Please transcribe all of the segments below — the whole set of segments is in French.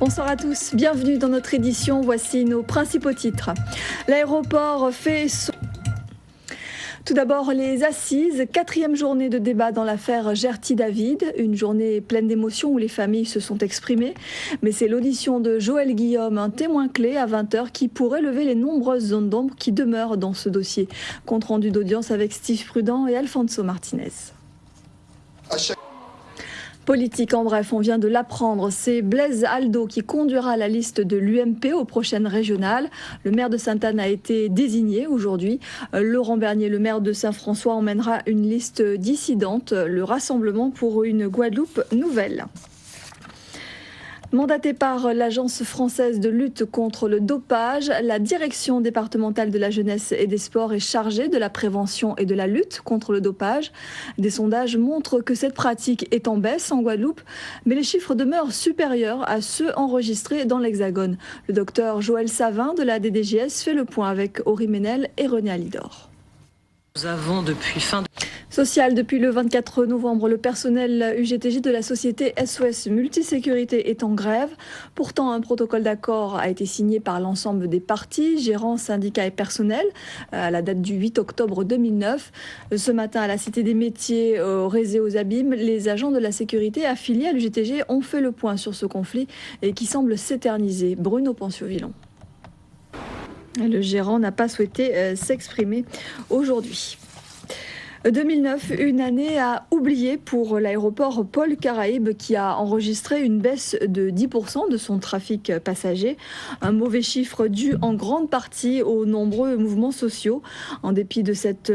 Bonsoir à tous, bienvenue dans notre édition. Voici nos principaux titres. L'aéroport fait son... Tout d'abord, les assises, 4e journée de débat dans l'affaire Gerty-David, une journée pleine d'émotions où les familles se sont exprimées. Mais c'est l'audition de Joël Guillaume, un témoin clé à 20h, qui pourrait lever les nombreuses zones d'ombre qui demeurent dans ce dossier. Compte rendu d'audience avec Steve Prudent et Alfonso Martinez. Politique en bref, on vient de l'apprendre, c'est Blaise Aldo qui conduira la liste de l'UMP aux prochaines régionales. Le maire de Sainte-Anne a été désigné aujourd'hui. Laurent Bernier, le maire de Saint-François, emmènera une liste dissidente, le Rassemblement pour une Guadeloupe nouvelle. Mandatée par l'Agence française de lutte contre le dopage, la direction départementale de la jeunesse et des sports est chargée de la prévention et de la lutte contre le dopage. Des sondages montrent que cette pratique est en baisse en Guadeloupe, mais les chiffres demeurent supérieurs à ceux enregistrés dans l'Hexagone. Le docteur Joël Savin de la DDJS fait le point avec Aury Ménel et René Alidor. Nous avons depuis Social, depuis le 24 novembre, le personnel UGTJ de la société SOS Multisécurité est en grève. Pourtant, un protocole d'accord a été signé par l'ensemble des parties, gérants, syndicats et personnel, à la date du 8 octobre 2009. Ce matin, à la Cité des Métiers, au Rézé aux Abîmes, les agents de la sécurité affiliés à l'UGTJ ont fait le point sur ce conflit et qui semble s'éterniser. Bruno Pencio-Villon. Le gérant n'a pas souhaité s'exprimer aujourd'hui. 2009, une année à oublier pour l'aéroport Paul Caraïbes qui a enregistré une baisse de 10% de son trafic passager. Un mauvais chiffre dû en grande partie aux nombreux mouvements sociaux. En dépit de cette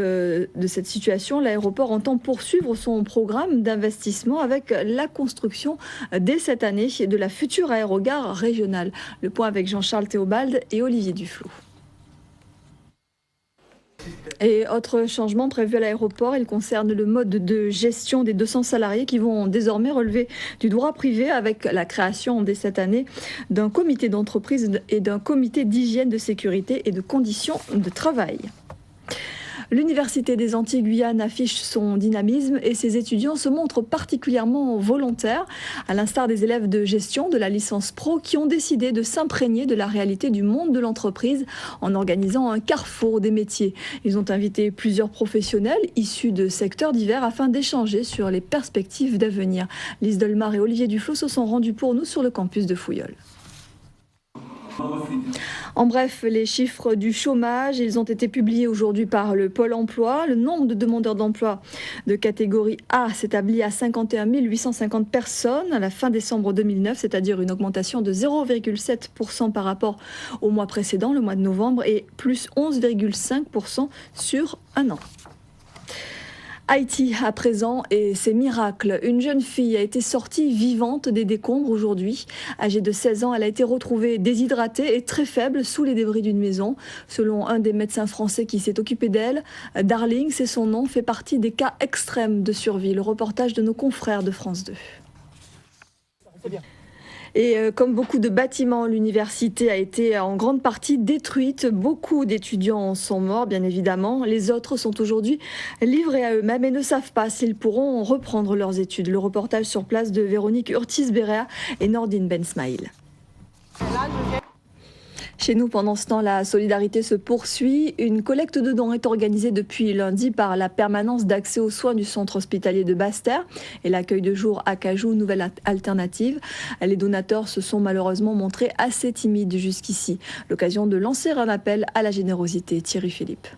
situation, l'aéroport entend poursuivre son programme d'investissement avec la construction dès cette année de la future aérogare régionale. Le point avec Jean-Charles Théobald et Olivier Duflot. Et autre changement prévu à l'aéroport, il concerne le mode de gestion des 200 salariés qui vont désormais relever du droit privé avec la création dès cette année d'un comité d'entreprise et d'un comité d'hygiène, de sécurité et de conditions de travail. L'Université des Antilles-Guyane affiche son dynamisme et ses étudiants se montrent particulièrement volontaires, à l'instar des élèves de gestion de la licence pro qui ont décidé de s'imprégner de la réalité du monde de l'entreprise en organisant un carrefour des métiers. Ils ont invité plusieurs professionnels issus de secteurs divers afin d'échanger sur les perspectives d'avenir. Lise Delmar et Olivier Duflot se sont rendus pour nous sur le campus de Fouilleul. En bref, les chiffres du chômage, ils ont été publiés aujourd'hui par le Pôle emploi. Le nombre de demandeurs d'emploi de catégorie A s'établit à 51 850 personnes à la fin décembre 2009, c'est-à-dire une augmentation de 0,7% par rapport au mois précédent, le mois de novembre, et plus 11,5% sur un an. Haïti à présent et ses miracles. Une jeune fille a été sortie vivante des décombres aujourd'hui. Âgée de 16 ans, elle a été retrouvée déshydratée et très faible sous les débris d'une maison. Selon un des médecins français qui s'est occupé d'elle, Darling, c'est son nom, fait partie des cas extrêmes de survie. Le reportage de nos confrères de France 2. Et comme beaucoup de bâtiments, l'université a été en grande partie détruite. Beaucoup d'étudiants sont morts, bien évidemment. Les autres sont aujourd'hui livrés à eux-mêmes et ne savent pas s'ils pourront reprendre leurs études. Le reportage sur place de Véronique Urtis-Béréa et Nordine Bensmaïl. Chez nous, pendant ce temps, la solidarité se poursuit. Une collecte de dons est organisée depuis lundi par la permanence d'accès aux soins du centre hospitalier de Basse-Terre et l'accueil de jour à Cajou, nouvelle alternative. Les donateurs se sont malheureusement montrés assez timides jusqu'ici. L'occasion de lancer un appel à la générosité. Thierry Philippe.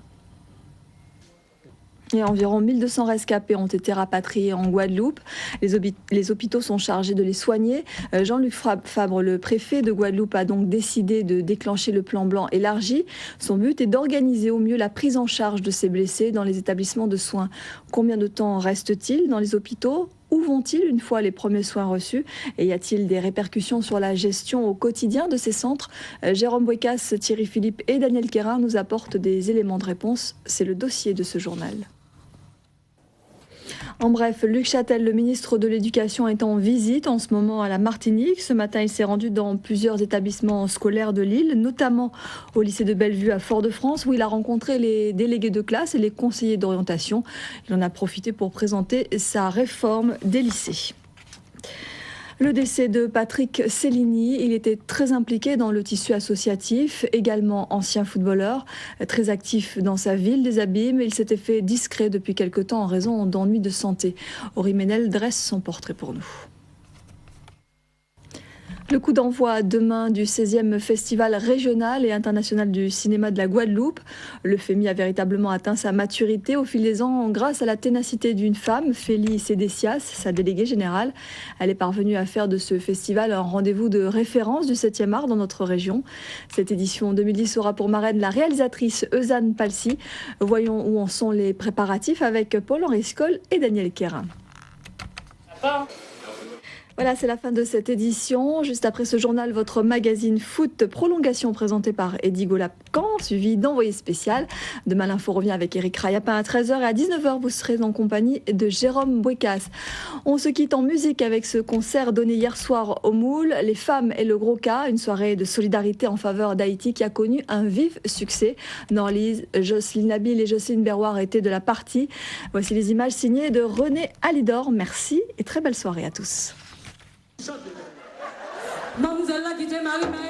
Et environ 1200 rescapés ont été rapatriés en Guadeloupe. Les hôpitaux sont chargés de les soigner. Jean-Luc Fabre, le préfet de Guadeloupe, a donc décidé de déclencher le plan blanc élargi. Son but est d'organiser au mieux la prise en charge de ces blessés dans les établissements de soins. Combien de temps reste-t-il dans les hôpitaux ? Où vont-ils une fois les premiers soins reçus ? Et y a-t-il des répercussions sur la gestion au quotidien de ces centres ? Jérôme Bouécas, Thierry Philippe et Daniel Quérin nous apportent des éléments de réponse. C'est le dossier de ce journal. En bref, Luc Châtel, le ministre de l'Éducation, est en visite en ce moment à la Martinique. Ce matin, il s'est rendu dans plusieurs établissements scolaires de l'île, notamment au lycée de Bellevue à Fort-de-France, où il a rencontré les délégués de classe et les conseillers d'orientation. Il en a profité pour présenter sa réforme des lycées. Le décès de Patrick Cellini, il était très impliqué dans le tissu associatif, également ancien footballeur, très actif dans sa ville des Abîmes. Il s'était fait discret depuis quelque temps en raison d'ennuis de santé. Henri Ménel dresse son portrait pour nous. Le coup d'envoi demain du 16e Festival régional et international du cinéma de la Guadeloupe. Le FEMI a véritablement atteint sa maturité au fil des ans grâce à la ténacité d'une femme, Félie Sédécias, sa déléguée générale. Elle est parvenue à faire de ce festival un rendez-vous de référence du 7e art dans notre région. Cette édition 2010 aura pour marraine la réalisatrice Eusanne Palsy. Voyons où en sont les préparatifs avec Paul-Henri Scoll et Daniel Quérin. Voilà, c'est la fin de cette édition. Juste après ce journal, votre magazine Foot Prolongation présenté par Eddy Golapcan, suivi d'Envoyé spécial. Demain, l'info revient avec Eric Rayapin à 13h et à 19h, vous serez en compagnie de Jérôme Bouécas. On se quitte en musique avec ce concert donné hier soir au Moule, Les femmes et le gros cas, une soirée de solidarité en faveur d'Haïti qui a connu un vif succès. Norlise, Jocelyne Nabil et Jocelyne Berroir étaient de la partie. Voici les images signées de René Alidor. Merci et très belle soirée à tous. Mademoiselle là qui était mariée.